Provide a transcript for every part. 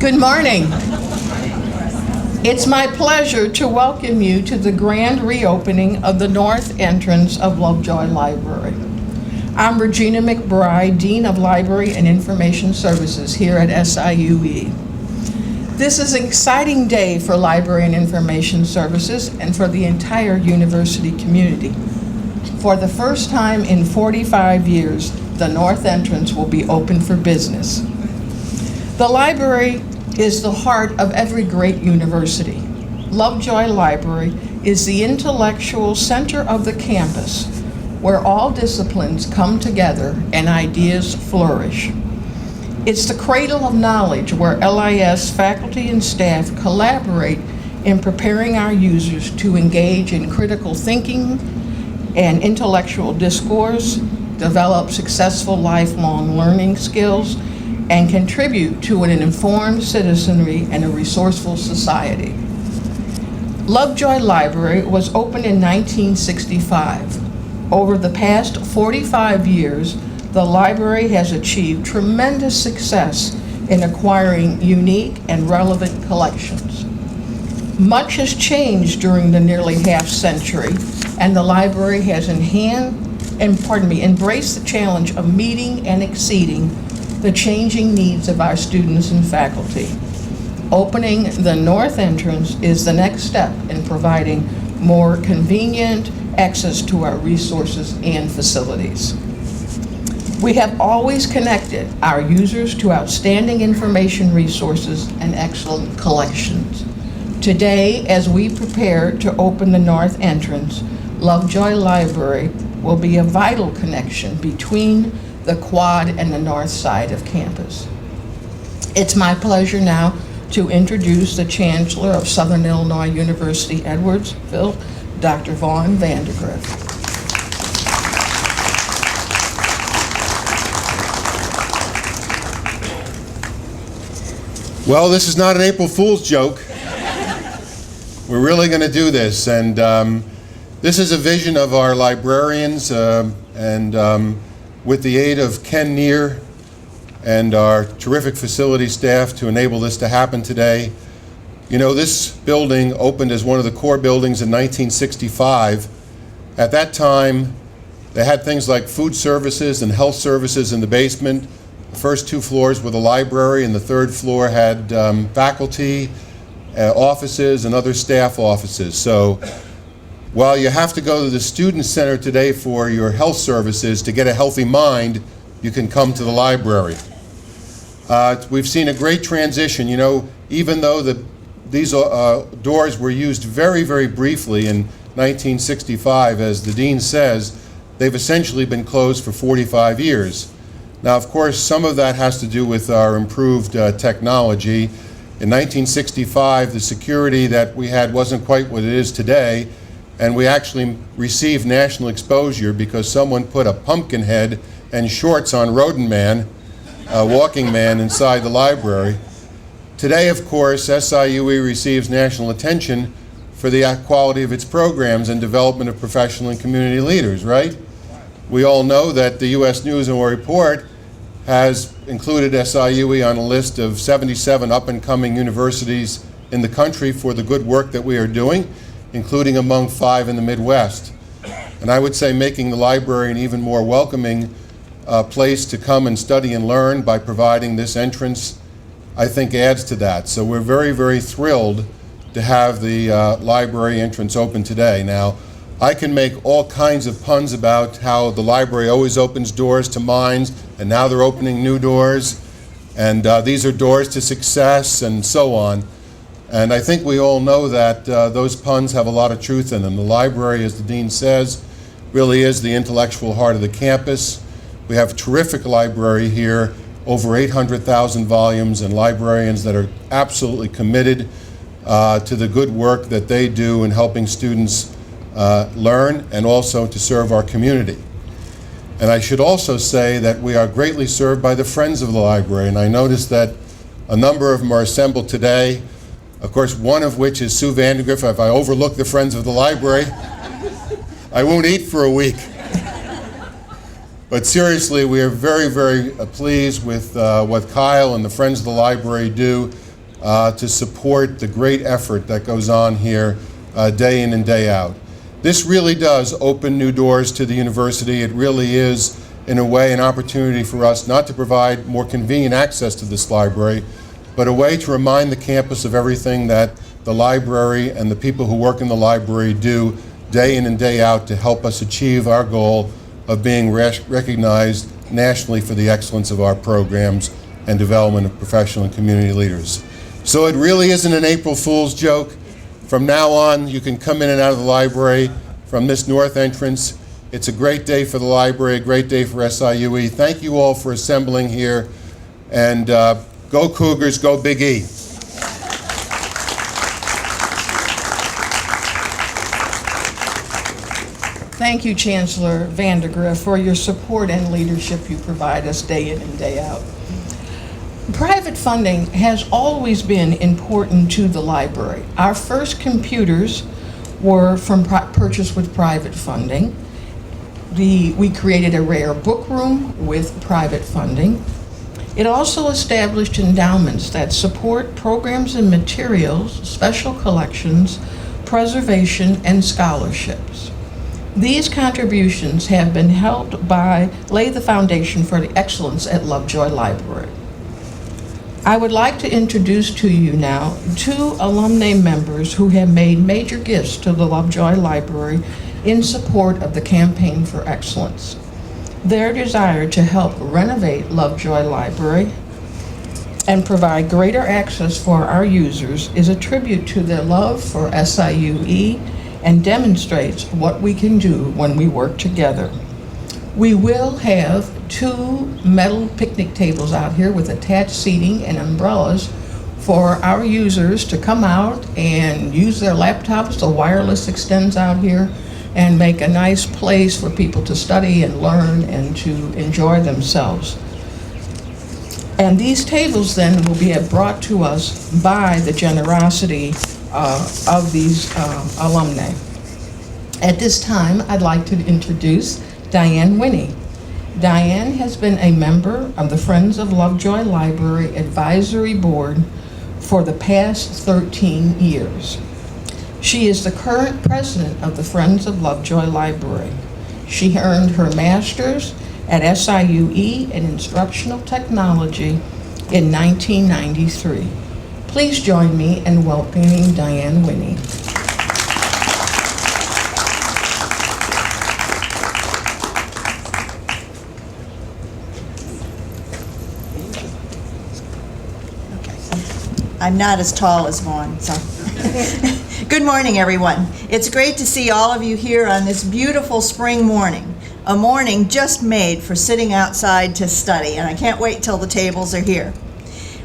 Good morning. It's my pleasure to welcome you to the grand reopening of the north entrance of Lovejoy Library. I'm Regina McBride, Dean of Library and Information Services here at SIUE. This is an exciting day for Library and Information Services and for the entire university community. For the first time in 45 years, the north entrance will be open for business. The library is the heart of every great university. Lovejoy Library is the intellectual center of the campus, where all disciplines come together and ideas flourish. It's the cradle of knowledge where LIS faculty and staff collaborate in preparing our users to engage in critical thinking and intellectual discourse, develop successful lifelong learning skills, and contribute to an informed citizenry and a resourceful society. Lovejoy Library was opened in 1965. Over the past 45 years, the library has achieved tremendous success in acquiring unique and relevant collections. Much has changed during the nearly half century, and the library has embraced the challenge of meeting and exceeding the changing needs of our students and faculty. Opening the north entrance is the next step in providing more convenient access to our resources and facilities. We have always connected our users to outstanding information resources and excellent collections. Today, as we prepare to open the north entrance, Lovejoy Library will be a vital connection between the quad and the north side of campus. It's my pleasure now to introduce the Chancellor of Southern Illinois University Edwardsville, Dr. Vaughn Vandegrift. Well, this is not an April Fool's joke. We're really going to do this, and this is a vision of our librarians with the aid of Ken Neer and our terrific facility staff to enable this to happen today. You know, this building opened as one of the core buildings in 1965. At that time, they had things like food services and health services in the basement. The first two floors were the library, and the third floor had faculty, offices, and other staff offices. So while you have to go to the Student Center today for your health services to get a healthy mind, you can come to the library. We've seen a great transition. You know, even though these doors were used very, very briefly in 1965, as the Dean says, they've essentially been closed for 45 years. Now, of course, some of that has to do with our improved technology. In 1965, the security that we had wasn't quite what it is today, and we actually received national exposure because someone put a pumpkin head and shorts on Rodent Man, Walking Man, inside the library. Today, of course, SIUE receives national attention for the quality of its programs and development of professional and community leaders, right? We all know that the U.S. News and World Report has included SIUE on a list of 77 up-and-coming universities in the country for the good work that we are doing, including among 5 in the Midwest. And I would say making the library an even more welcoming place to come and study and learn by providing this entrance, I think adds to that. So we're very, very thrilled to have the library entrance open today. Now, I can make all kinds of puns about how the library always opens doors to minds, and now they're opening new doors, and these are doors to success, and so on. And I think we all know that those puns have a lot of truth in them. The library, as the Dean says, really is the intellectual heart of the campus. We have a terrific library here, over 800,000 volumes, and librarians that are absolutely committed to the good work that they do in helping students learn and also to serve our community. And I should also say that we are greatly served by the Friends of the Library, and I noticed that a number of them are assembled today. Of course, one of which is Sue Vandegrift. If I overlook the Friends of the Library, I won't eat for a week. But seriously, we are very, very pleased with what Kyle and the Friends of the Library do to support the great effort that goes on here day in and day out. This really does open new doors to the university. It really is, in a way, an opportunity for us not to provide more convenient access to this library, but a way to remind the campus of everything that the library and the people who work in the library do day in and day out to help us achieve our goal of being recognized nationally for the excellence of our programs and development of professional and community leaders. So it really isn't an April Fool's joke. From now on, you can come in and out of the library from this north entrance. It's a great day for the library, a great day for SIUE. Thank you all for assembling here, and go Cougars, go Big E. Thank you, Chancellor Vandegrift, for your support and leadership you provide us day in and day out. Private funding has always been important to the library. Our first computers were purchased with private funding. We created a rare book room with private funding. It also established endowments that support programs and materials, special collections, preservation, and scholarships. These contributions have been helped lay the foundation for the excellence at Lovejoy Library. I would like to introduce to you now 2 alumni members who have made major gifts to the Lovejoy Library in support of the Campaign for Excellence. Their desire to help renovate Lovejoy Library and provide greater access for our users is a tribute to their love for SIUE and demonstrates what we can do when we work together. We will have 2 metal picnic tables out here with attached seating and umbrellas for our users to come out and use their laptops. The wireless extends out here and make a nice place for people to study and learn and to enjoy themselves. And these tables then will be brought to us by the generosity of these alumni. At this time, I'd like to introduce Dianne Winney. Dianne has been a member of the Friends of Lovejoy Library Advisory Board for the past 13 years. She is the current president of the Friends of Lovejoy Library. She earned her master's at SIUE in Instructional Technology in 1993. Please join me in welcoming Dianne Winney. I'm not as tall as Vaughn, so. Good morning, everyone. It's great to see all of you here on this beautiful spring morning, a morning just made for sitting outside to study, and I can't wait till the tables are here.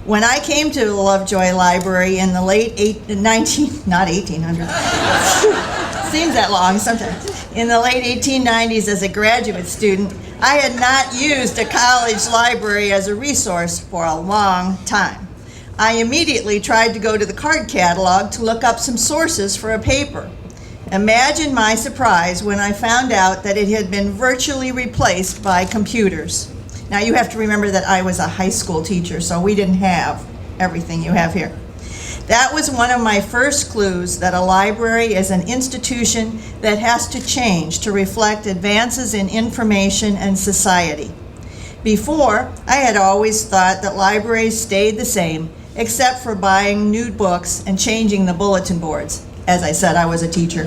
When I came to the Lovejoy Library in the late 1800s, seems that long sometimes, in the late 1890s as a graduate student, I had not used a college library as a resource for a long time. I immediately tried to go to the card catalog to look up some sources for a paper. Imagine my surprise when I found out that it had been virtually replaced by computers. Now you have to remember that I was a high school teacher, so we didn't have everything you have here. That was one of my first clues that a library is an institution that has to change to reflect advances in information and society. Before, I had always thought that libraries stayed the same, except for buying new books and changing the bulletin boards. As I said, I was a teacher.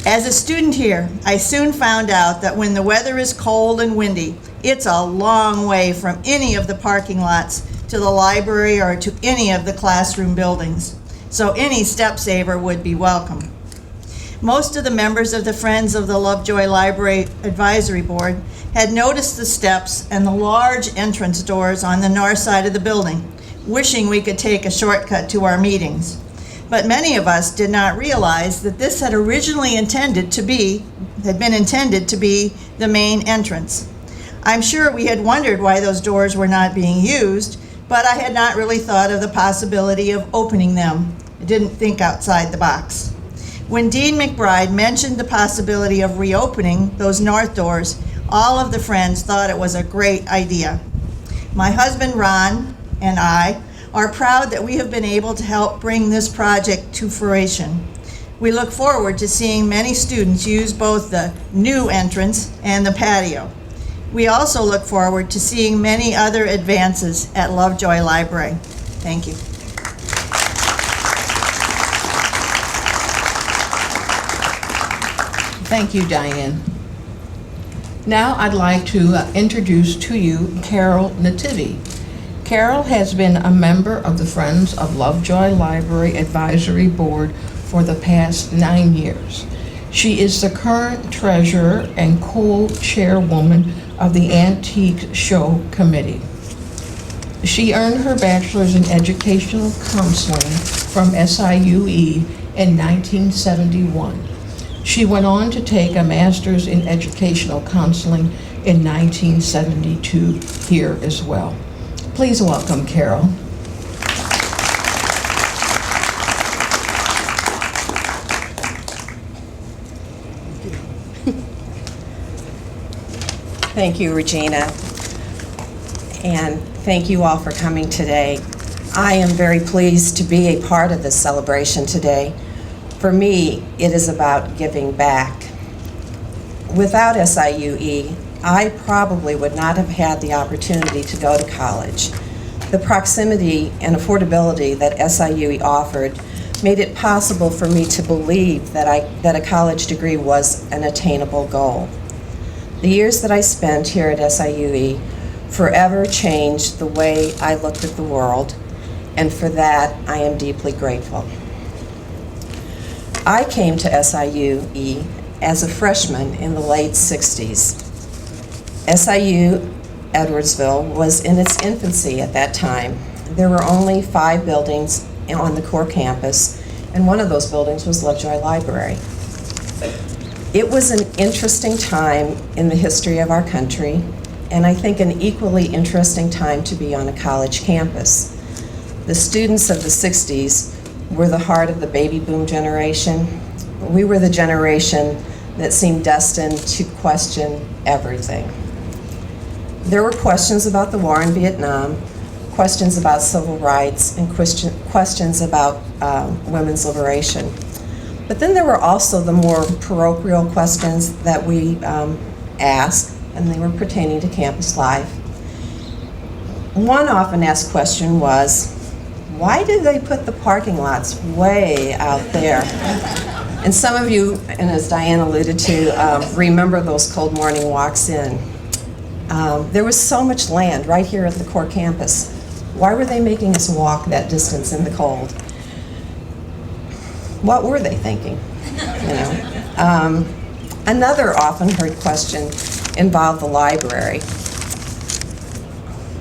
As a student here, I soon found out that when the weather is cold and windy, it's a long way from any of the parking lots to the library or to any of the classroom buildings. So any step saver would be welcome. Most of the members of the Friends of the Lovejoy Library Advisory Board had noticed the steps and the large entrance doors on the north side of the building, wishing we could take a shortcut to our meetings. But many of us did not realize that this had originally been intended to be the main entrance. I'm sure we had wondered why those doors were not being used, but I had not really thought of the possibility of opening them. I didn't think outside the box. When Dean McBride mentioned the possibility of reopening those north doors, all of the friends thought it was a great idea. My husband Ron and I are proud that we have been able to help bring this project to fruition. We look forward to seeing many students use both the new entrance and the patio. We also look forward to seeing many other advances at Lovejoy Library. Thank you. Thank you, Diane. Now I'd like to introduce to you Carol Nativi. Carol has been a member of the Friends of Lovejoy Library Advisory Board for the past 9 years. She is the current treasurer and co-chairwoman of the Antique Show Committee. She earned her bachelor's in educational counseling from SIUE in 1971. She went on to take a master's in educational counseling in 1972 here as well. Please welcome Carol. Thank you, Regina, and thank you all for coming today. I am very pleased to be a part of this celebration today. For me, it is about giving back. Without SIUE, I probably would not have had the opportunity to go to college. The proximity and affordability that SIUE offered made it possible for me to believe that a college degree was an attainable goal. The years that I spent here at SIUE forever changed the way I looked at the world, and for that I am deeply grateful. I came to SIUE as a freshman in the late 60s. SIU Edwardsville was in its infancy at that time. There were only 5 buildings on the core campus, and one of those buildings was Lovejoy Library. It was an interesting time in the history of our country, and I think an equally interesting time to be on a college campus. The students of the 60s were the heart of the baby boom generation. We were the generation that seemed destined to question everything. There were questions about the war in Vietnam, questions about civil rights, and questions about women's liberation. But then there were also the more parochial questions that we asked, and they were pertaining to campus life. One often asked question was, why did they put the parking lots way out there? And some of you, and as Diane alluded to, remember those cold morning walks in. There was so much land right here at the core campus. Why were they making us walk that distance in the cold? What were they thinking? You know? Another often heard question involved the library.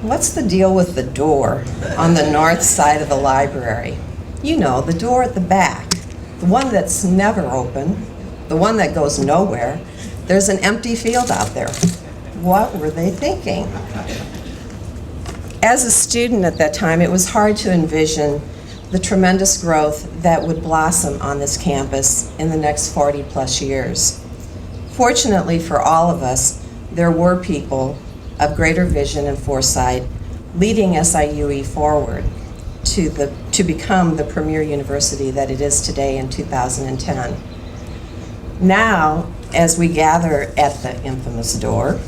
What's the deal with the door on the north side of the library? You know, the door at the back, the one that's never open, the one that goes nowhere. There's an empty field out there. What were they thinking? As a student at that time, it was hard to envision the tremendous growth that would blossom on this campus in the next 40 plus years. Fortunately for all of us, there were people of greater vision and foresight leading SIUE forward to become the premier university that it is today in 2010. Now, as we gather at the infamous door,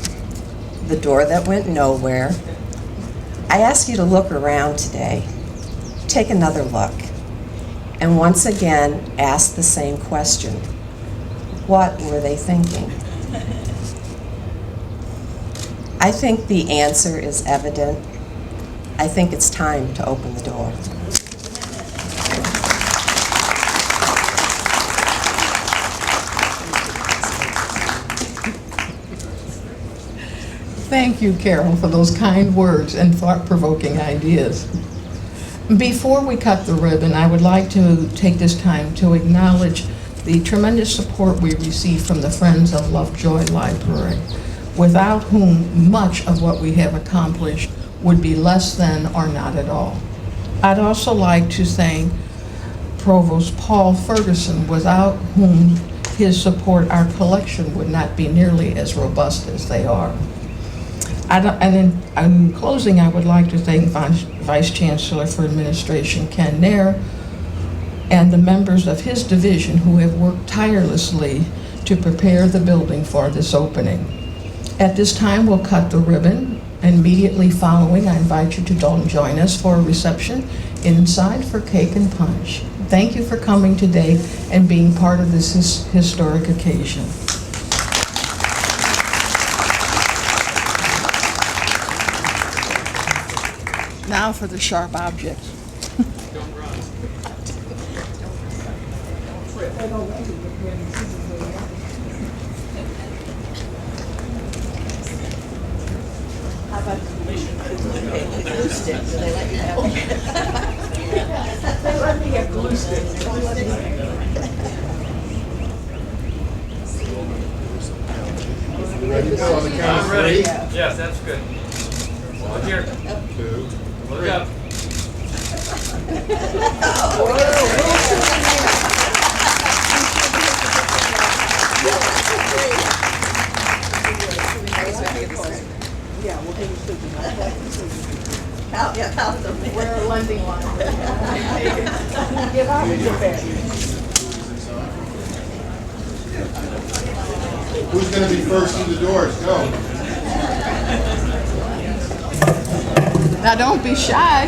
the door that went nowhere, I ask you to look around today. Take another look, and once again ask the same question. What were they thinking? I think the answer is evident. I think it's time to open the door. Thank you, Carol, for those kind words and thought-provoking ideas. Before we cut the ribbon, I would like to take this time to acknowledge the tremendous support we receive from the Friends of Lovejoy Library, without whom much of what we have accomplished would be less than or not at all. I'd also like to thank Provost Paul Ferguson, without whom his support, our collection would not be nearly as robust as they are. In closing, I would like to thank Vice Chancellor for Administration Ken Nair and the members of his division who have worked tirelessly to prepare the building for this opening. At this time, we'll cut the ribbon. Immediately following, I invite you to join us for a reception inside for cake and punch. Thank you for coming today and being part of this historic occasion. Now for the sharp objects. Ready to go on the count of three? Yes, that's good. Look here. 2, Look up. We're lending one. Give out your bed. Who's going to be first through the doors? Go. Now don't be shy.